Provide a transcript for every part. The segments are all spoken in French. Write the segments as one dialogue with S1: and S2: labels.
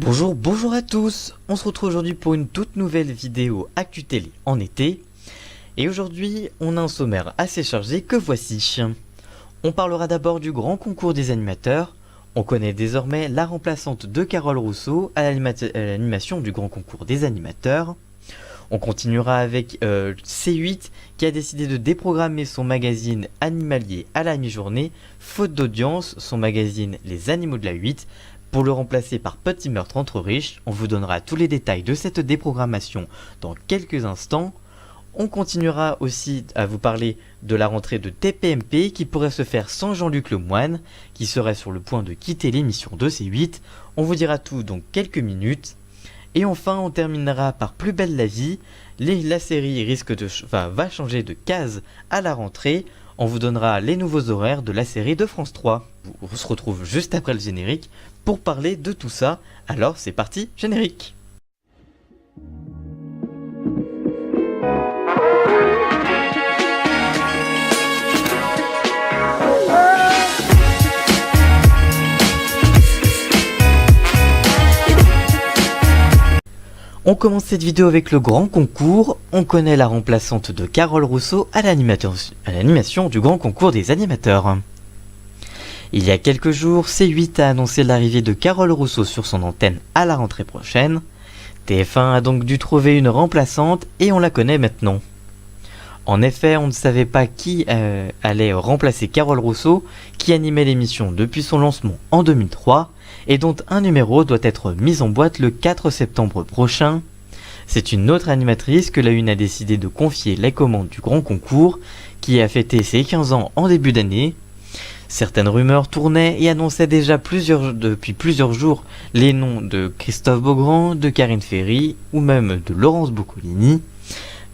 S1: Bonjour à tous. On se retrouve aujourd'hui pour une toute nouvelle vidéo Actu Télé en été. Et aujourd'hui, on a un sommaire assez chargé que voici. On parlera d'abord du grand concours des animateurs. On connaît désormais la remplaçante de Carole Rousseau à l'animation du grand concours des animateurs. On continuera avec C8 qui a décidé de déprogrammer son magazine animalier à la mi-journée, faute d'audience, son magazine Les Animaux de la 8, pour le remplacer par Petit Meurtre entre riches. On vous donnera tous les détails de cette déprogrammation dans quelques instants. On continuera aussi à vous parler de la rentrée de TPMP qui pourrait se faire sans Jean-Luc Lemoyne, qui serait sur le point de quitter l'émission de C8. On vous dira tout dans quelques minutes. Et enfin, on terminera par Plus belle la vie. La série va changer de case à la rentrée. On vous donnera les nouveaux horaires de la série de France 3. On se retrouve juste après le générique pour parler de tout ça. Alors c'est parti, générique. On commence cette vidéo avec le grand concours. On connaît la remplaçante de Carole Rousseau à l'animation du grand concours des animateurs. Il y a quelques jours, C8 a annoncé l'arrivée de Carole Rousseau sur son antenne à la rentrée prochaine. TF1 a donc dû trouver une remplaçante et on la connaît maintenant. En effet, on ne savait pas qui allait remplacer Carole Rousseau, qui animait l'émission depuis son lancement en 2003, et dont un numéro doit être mis en boîte le 4 septembre prochain. C'est une autre animatrice que la Une a décidé de confier les commandes du grand concours, qui a fêté ses 15 ans en début d'année. Certaines rumeurs tournaient et annonçaient déjà depuis plusieurs jours les noms de Christophe Beaugrand, de Karine Ferry ou même de Laurence Boccolini.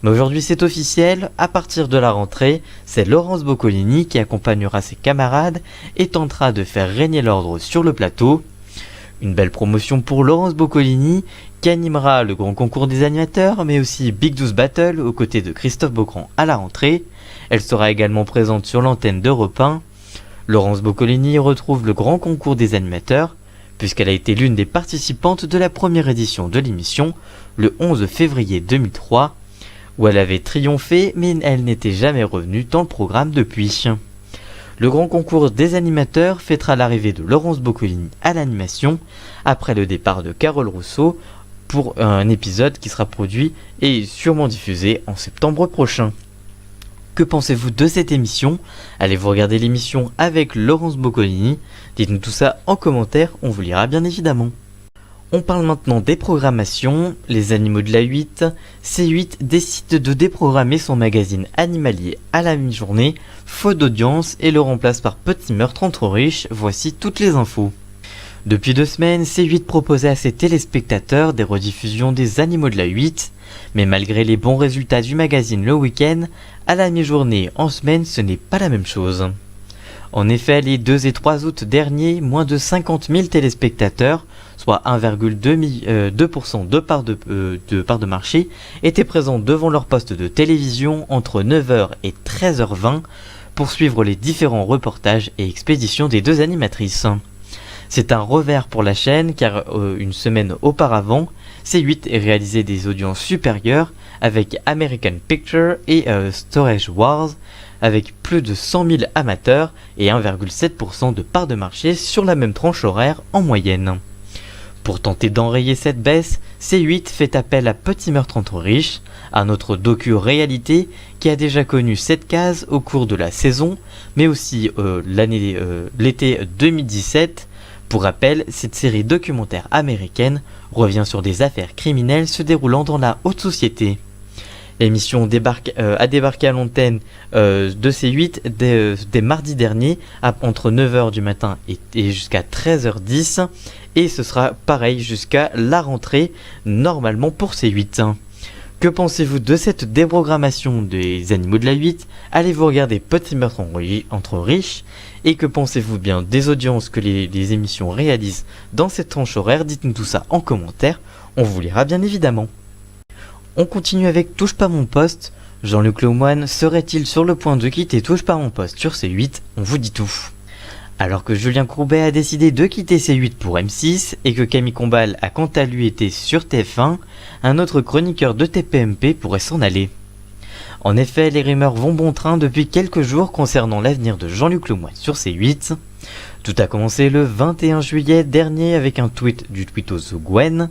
S1: Mais aujourd'hui c'est officiel, à partir de la rentrée, c'est Laurence Boccolini qui accompagnera ses camarades et tentera de faire régner l'ordre sur le plateau. Une belle promotion pour Laurence Boccolini qui animera le grand concours des animateurs mais aussi Big 12 Battle aux côtés de Christophe Beaugrand à la rentrée. Elle sera également présente sur l'antenne d'Europe 1. Laurence Boccolini retrouve le grand concours des animateurs puisqu'elle a été l'une des participantes de la première édition de l'émission le 11 février 2003 où elle avait triomphé mais elle n'était jamais revenue dans le programme depuis. Le grand concours des animateurs fêtera l'arrivée de Laurence Boccolini à l'animation après le départ de Carole Rousseau pour un épisode qui sera produit et sûrement diffusé en septembre prochain. Que pensez-vous de cette émission? Allez-vous regarder l'émission avec Laurence Boccolini? Dites-nous tout ça en commentaire, on vous lira bien évidemment. On parle maintenant des programmations. Les Animaux de la 8. C8 décide de déprogrammer son magazine animalier à la mi-journée, faute d'audience, et le remplace par Petit Meurtre entre riches. Voici toutes les infos. Depuis 2 semaines, C8 proposait à ses téléspectateurs des rediffusions des Animaux de la 8, mais malgré les bons résultats du magazine le week-end, à la mi-journée en semaine ce n'est pas la même chose. En effet, les 2 et 3 août derniers, moins de 50 000 téléspectateurs, soit 1,2% de part de marché, étaient présents devant leur poste de télévision entre 9h et 13h20 pour suivre les différents reportages et expéditions des 2 animatrices. C'est un revers pour la chaîne car une semaine auparavant, C8 réalisait des audiences supérieures avec American Picture et Storage Wars, avec plus de 100 000 amateurs et 1,7% de part de marché sur la même tranche horaire en moyenne. Pour tenter d'enrayer cette baisse, C8 fait appel à Petit Meurtre entre riches, un autre docu-réalité qui a déjà connu 7 cases au cours de la saison, mais aussi l'été 2017. Pour rappel, cette série documentaire américaine revient sur des affaires criminelles se déroulant dans la haute société. L'émission a débarqué à l'antenne de C8 dès mardi dernier entre 9h du matin et jusqu'à 13h10 et ce sera pareil jusqu'à la rentrée normalement pour C8. Que pensez-vous de cette déprogrammation des Animaux de la 8? Allez-vous regarder Petit Meurtre entre riches? Et que pensez-vous bien des audiences que les émissions réalisent dans cette tranche horaire? Dites-nous tout ça en commentaire, on vous lira bien évidemment. On continue avec Touche pas mon poste. Jean-Luc Lemoyne serait-il sur le point de quitter Touche pas mon poste sur C8? On vous dit tout. Alors que Julien Courbet a décidé de quitter C8 pour M6 et que Camille Combal a quant à lui été sur TF1, un autre chroniqueur de TPMP pourrait s'en aller. En effet, les rumeurs vont bon train depuis quelques jours concernant l'avenir de Jean-Luc Lemoyne sur C8. Tout a commencé le 21 juillet dernier avec un tweet du tweetos Gwen.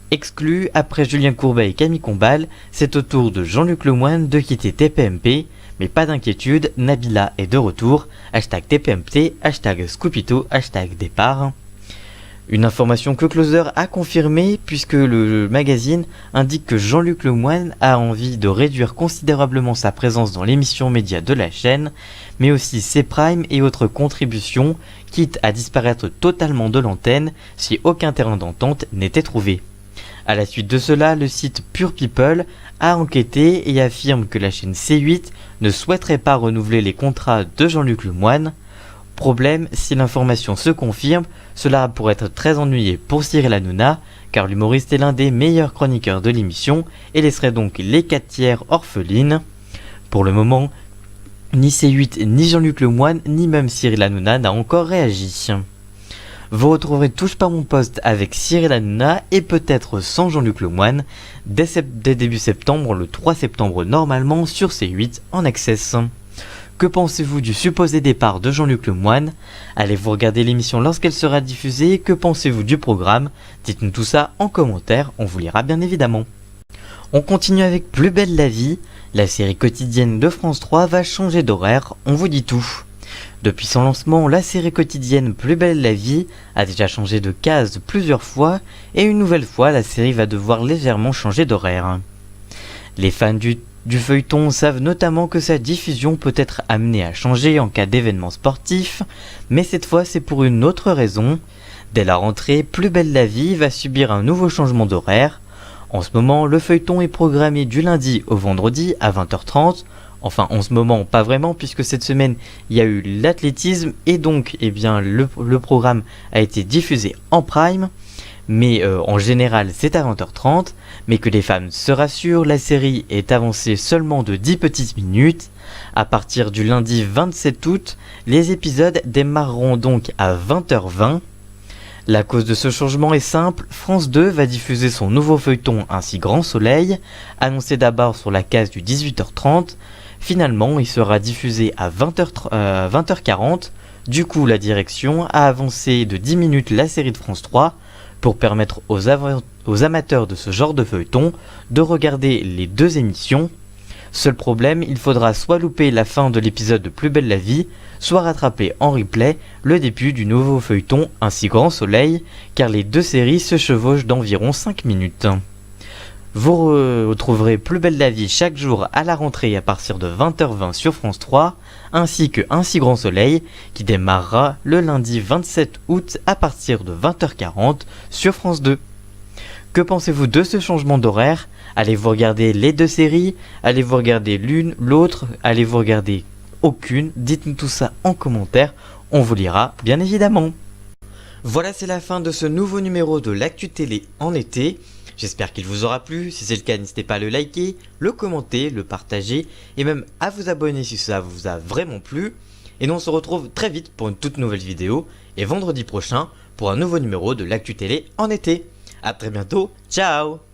S1: Exclu après Julien Courbet et Camille Combal, c'est au tour de Jean-Luc Lemoyne de quitter TPMP, mais pas d'inquiétude, Nabila est de retour, hashtag TPMP, hashtag Scoopito, hashtag départ. Une information que Closer a confirmée puisque le magazine indique que Jean-Luc Lemoyne a envie de réduire considérablement sa présence dans l'émission média de la chaîne, mais aussi ses primes et autres contributions, quitte à disparaître totalement de l'antenne si aucun terrain d'entente n'était trouvé. À la suite de cela, le site Pure People a enquêté et affirme que la chaîne C8 ne souhaiterait pas renouveler les contrats de Jean-Luc Lemoyne. Problème, si l'information se confirme, cela pourrait être très ennuyé pour Cyril Hanouna, car l'humoriste est l'un des meilleurs chroniqueurs de l'émission et laisserait donc les 4 tiers orphelines. Pour le moment, ni C8, ni Jean-Luc Lemoyne, ni même Cyril Hanouna n'a encore réagi. Vous retrouverez Touche pas mon poste avec Cyril Hanouna et peut-être sans Jean-Luc Lemoyne dès début septembre, le 3 septembre normalement sur C8 en access. Que pensez-vous du supposé départ de Jean-Luc Lemoyne? Allez-vous regarder l'émission lorsqu'elle sera diffusée? Que pensez-vous du programme? Dites-nous tout ça en commentaire, on vous lira bien évidemment. On continue avec Plus belle la vie. La série quotidienne de France 3 va changer d'horaire, on vous dit tout. Depuis son lancement, la série quotidienne Plus belle la vie a déjà changé de case plusieurs fois et une nouvelle fois la série va devoir légèrement changer d'horaire. Les fans du feuilleton savent notamment que sa diffusion peut être amenée à changer en cas d'événement sportif, mais cette fois c'est pour une autre raison. Dès la rentrée, Plus belle la vie va subir un nouveau changement d'horaire. En ce moment, le feuilleton est programmé du lundi au vendredi à 20h30. Enfin, en ce moment, pas vraiment, puisque cette semaine, il y a eu l'athlétisme et donc, le programme a été diffusé en prime. Mais en général, c'est à 20h30. Mais que les fans se rassurent, la série est avancée seulement de 10 petites minutes. À partir du lundi 27 août, les épisodes démarreront donc à 20h20. La cause de ce changement est simple, France 2 va diffuser son nouveau feuilleton Ainsi grand soleil, annoncé d'abord sur la case du 18h30. Finalement, il sera diffusé à 20h40. Du coup, la direction a avancé de 10 minutes la série de France 3 pour permettre aux amateurs de ce genre de feuilleton de regarder les deux émissions. Seul problème, il faudra soit louper la fin de l'épisode de Plus belle la vie, soit rattraper en replay le début du nouveau feuilleton Ainsi grand soleil, car les deux séries se chevauchent d'environ 5 minutes. Vous retrouverez Plus belle la vie chaque jour à la rentrée à partir de 20h20 sur France 3, ainsi que Ainsi grand soleil qui démarrera le lundi 27 août à partir de 20h40 sur France 2. Que pensez-vous de ce changement d'horaire? Allez-vous regarder les deux séries? Allez-vous regarder l'une, l'autre? Allez-vous regarder aucune? Dites-nous tout ça en commentaire, on vous lira bien évidemment. Voilà, c'est la fin de ce nouveau numéro de l'Actu Télé en été. J'espère qu'il vous aura plu. Si c'est le cas, n'hésitez pas à le liker, le commenter, le partager et même à vous abonner si ça vous a vraiment plu. Et nous on se retrouve très vite pour une toute nouvelle vidéo et vendredi prochain pour un nouveau numéro de l'Actu Télé en été. A très bientôt, ciao!